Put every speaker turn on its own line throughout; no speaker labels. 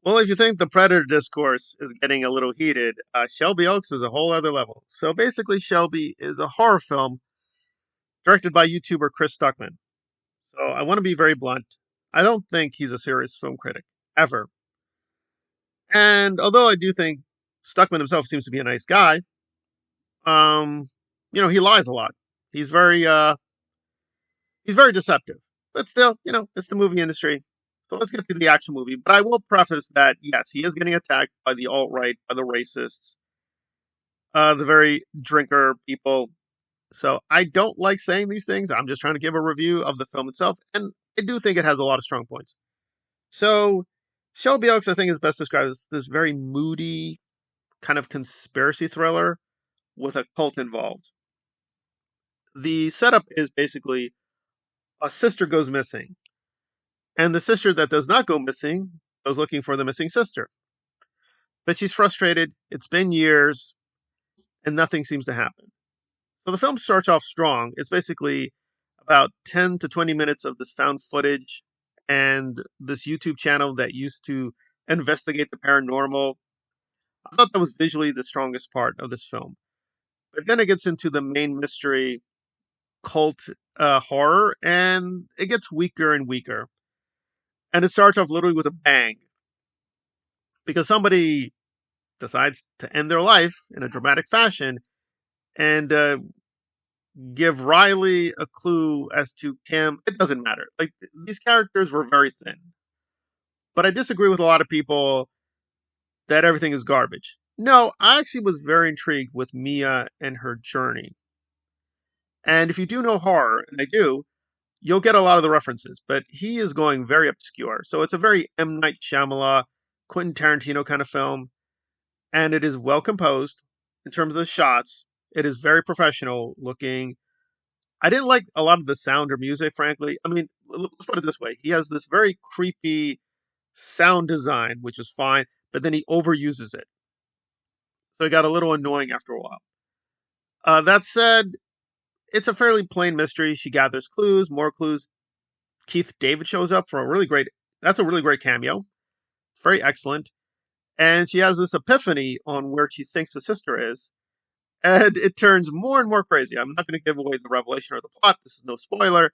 Well, if you think the Predator discourse is getting a little heated, Shelby Oaks is a whole other level. So basically, Shelby is a horror film directed by YouTuber Chris Stuckmann. So I want to be very blunt. I don't think he's a serious film critic, ever. And although I do think Stuckmann himself seems to be a nice guy, um, he lies a lot. He's very he's very deceptive. But still, it's the movie industry. So let's get to the action movie. But I will preface that yes, he is getting attacked by the alt right, by the racists, the very drinker people. So I don't like saying these things. I'm just trying to give a review of the film itself, and I do think it has a lot of strong points. So Shelby Oaks, I think, is best described as this very moody kind of conspiracy thriller with a cult involved. The setup is basically a sister goes missing, and the sister that does not go missing goes looking for the missing sister. But she's frustrated. It's been years, and nothing seems to happen. So the film starts off strong. It's basically about 10 to 20 minutes of this found footage and this YouTube channel that used to investigate the paranormal. I thought that was visually the strongest part of this film. But then it gets into the main mystery, cult horror, and it gets weaker and weaker. And it starts off literally with a bang because somebody decides to end their life in a dramatic fashion and give Riley a clue as to Kim. It doesn't matter. Like these characters were very thin. But I disagree with a lot of people that everything is garbage. No, I actually was very intrigued with Mia and her journey. And if you do know horror, and I do, you'll get a lot of the references, but he is going very obscure. So it's a very M. Night Shyamalan, Quentin Tarantino kind of film, and it is well composed in terms of the shots. It is very professional looking. I didn't like a lot of the sound or music, frankly. I mean, let's put it this way: he has this very creepy sound design, which is fine, but then he overuses it, so it got a little annoying after a while. That said, it's a fairly plain mystery. She gathers clues, more clues. Keith David shows up for a really great. That's a really great cameo. Very excellent. And she has this epiphany on where she thinks the sister is, and it turns more and more crazy. I'm not going to give away the revelation or the plot. This is no spoiler.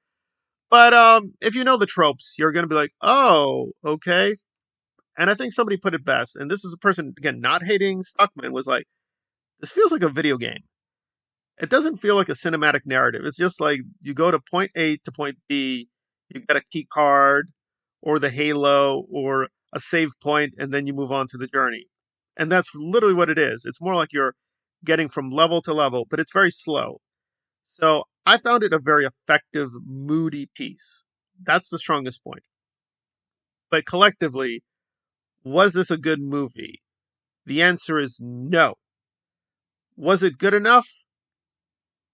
But if you know the tropes, you're going to be like, oh, okay. And I think somebody put it best. And this is a person, again, not hating Stuckman, was like, this feels like a video game. It doesn't feel like a cinematic narrative. It's just like you go to point A to point B, you get a key card or the halo or a save point, and then you move on to the journey. And that's literally what it is. It's more like you're getting from level to level, but it's very slow. So I found it a very effective, moody piece. That's the strongest point. But collectively, was this a good movie? The answer is no. Was it good enough?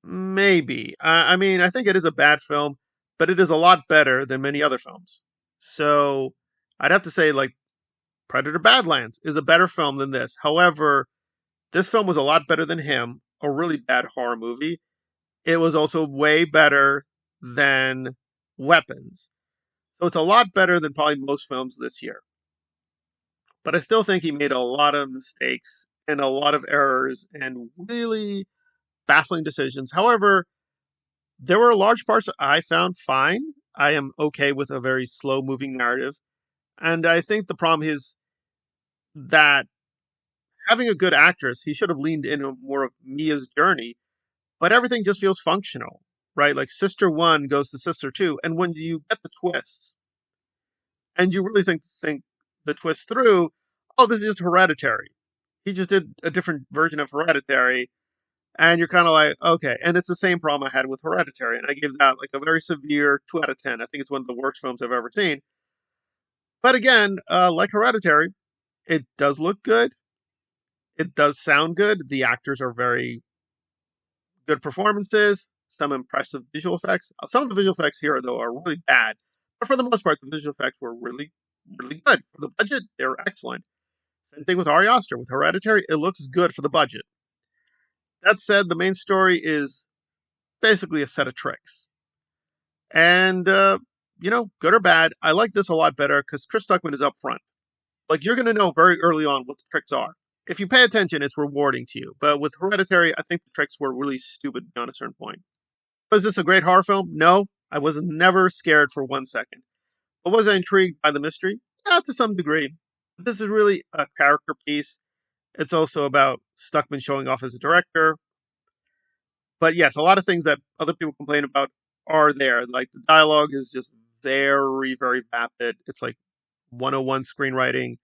Maybe. I mean, I think it is a bad film, but it is a lot better than many other films. So I'd have to say, like, Predator Badlands is a better film than this. However, this film was a lot better than him, a really bad horror movie. It was also way better than Weapons. So it's a lot better than probably most films this year. But I still think he made a lot of mistakes and a lot of errors and really baffling decisions. However, there were large parts I found fine. I am okay with a very slow moving narrative. And I think the problem is that having a good actress, he should have leaned into more of Mia's journey, but everything just feels functional, right? Like Sister One goes to Sister Two. And when you get the twists and you really think the twist through, oh, this is just hereditary. He just did a different version of hereditary. And you're kind of like, okay. And it's the same problem I had with Hereditary. And I gave that like a very severe 2 out of 10. I think it's one of the worst films I've ever seen. But again, like Hereditary, it does look good. It does sound good. The actors are very good performances, some impressive visual effects. Some of the visual effects here, though, are really bad. But for the most part, the visual effects were really, really good. For the budget, they were excellent. Same thing with Ari Aster. With Hereditary, it looks good for the budget. That said, the main story is basically a set of tricks. And, good or bad, I like this a lot better because Chris Stuckman is up front. Like you're going to know very early on what the tricks are. If you pay attention, it's rewarding to you. But with Hereditary, I think the tricks were really stupid beyond a certain point. Was this a great horror film? No, I was never scared for 1 second. But was I intrigued by the mystery? Yeah, to some degree. This is really a character piece. It's also about Stuckmann showing off as a director. But yes, a lot of things that other people complain about are there. Like the dialogue is just very, very vapid. It's like 101 screenwriting.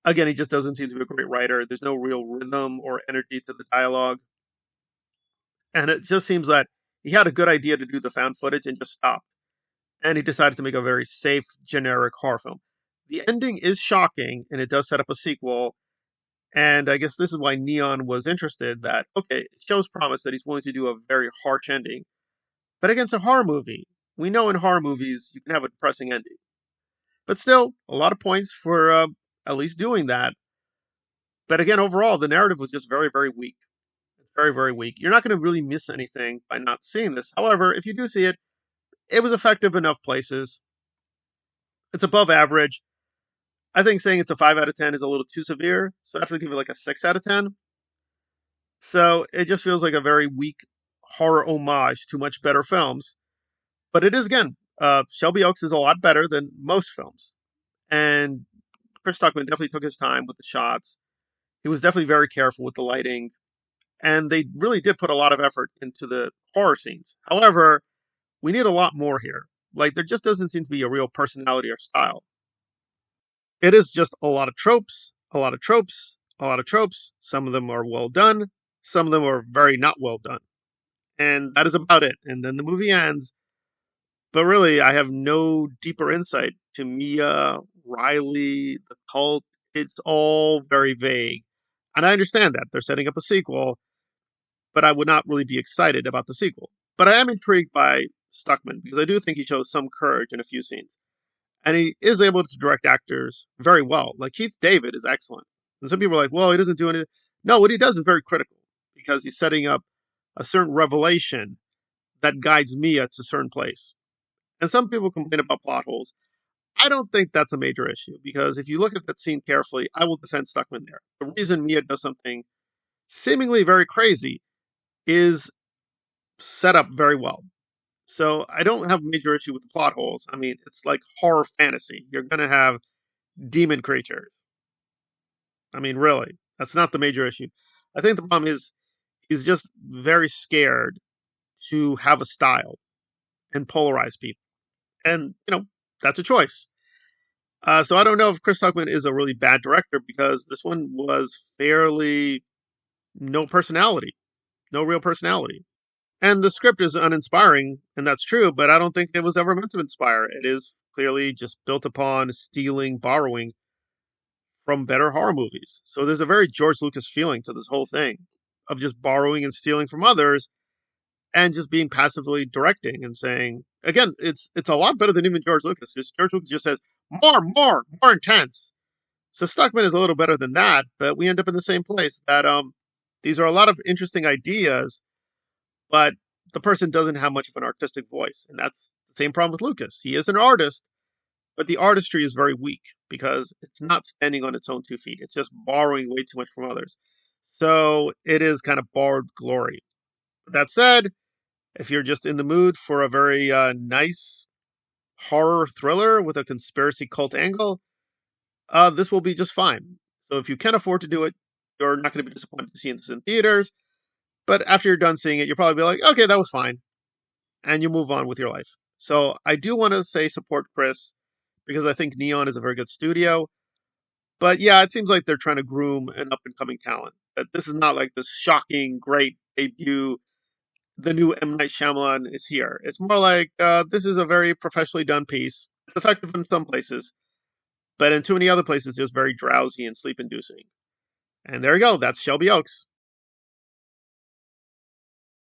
Again, he just doesn't seem to be a great writer. There's no real rhythm or energy to the dialogue. And it just seems that he had a good idea to do the found footage and just stopped. And he decided to make a very safe, generic horror film. The ending is shocking, and it does set up a sequel. And I guess this is why Neon was interested that, okay, it shows promise that he's willing to do a very harsh ending. But against a horror movie, we know in horror movies you can have a depressing ending. But still, a lot of points for at least doing that. But again, overall, the narrative was just very, very weak. It's very, very weak. You're not going to really miss anything by not seeing this. However, if you do see it, it was effective enough places. It's above average. I think saying it's a 5 out of 10 is a little too severe. So I have to give it like a 6 out of 10. So it just feels like a very weak horror homage to much better films. But it is, again, Shelby Oaks is a lot better than most films. And Chris Stuckmann definitely took his time with the shots. He was definitely very careful with the lighting. And they really did put a lot of effort into the horror scenes. However, we need a lot more here. Like, there just doesn't seem to be a real personality or style. It is just a lot of tropes, a lot of tropes, a lot of tropes. Some of them are well done, some of them are very not well done. And that is about it. And then the movie ends. But really, I have no deeper insight to Mia, Riley, the cult. It's all very vague. And I understand that they're setting up a sequel, but I would not really be excited about the sequel. But I am intrigued by Stuckmann because I do think he shows some courage in a few scenes. And he is able to direct actors very well. Like Keith David is excellent. And some people are like, well, he doesn't do anything. No, what he does is very critical because he's setting up a certain revelation that guides Mia to a certain place. And some people complain about plot holes. I don't think that's a major issue because if you look at that scene carefully, I will defend Stuckmann there. The reason Mia does something seemingly very crazy is set up very well. So I don't have a major issue with the plot holes. I mean, it's like horror fantasy. You're going to have demon creatures. I mean, really, that's not the major issue. I think the problem is he's just very scared to have a style and polarize people. And, that's a choice. So I don't know if Chris Stuckmann is a really bad director because this one was fairly no personality, no real personality. And the script is uninspiring, and that's true, but I don't think it was ever meant to inspire. It is clearly just built upon stealing, borrowing from better horror movies. So there's a very George Lucas feeling to this whole thing of just borrowing and stealing from others and just being passively directing and saying, again, it's a lot better than even George Lucas. George Lucas just says, more intense. So Stuckmann is a little better than that, but we end up in the same place that these are a lot of interesting ideas, but the person doesn't have much of an artistic voice. And that's the same problem with Lucas. He is an artist, but the artistry is very weak because it's not standing on its own 2 feet. It's just borrowing way too much from others. So it is kind of borrowed glory. That said, if you're just in the mood for a very nice horror thriller with a conspiracy cult angle, this will be just fine. So if you can afford to do it, you're not going to be disappointed to see this in theaters. But after you're done seeing it, you'll probably be like, okay, that was fine. And you move on with your life. So I do want to say support Chris because I think Neon is a very good studio. But yeah, it seems like they're trying to groom an up and coming talent. That this is not like this shocking, great debut. The new M. Night Shyamalan is here. It's more like this is a very professionally done piece. It's effective in some places, but in too many other places, just very drowsy and sleep inducing. And there you go. That's Shelby Oaks.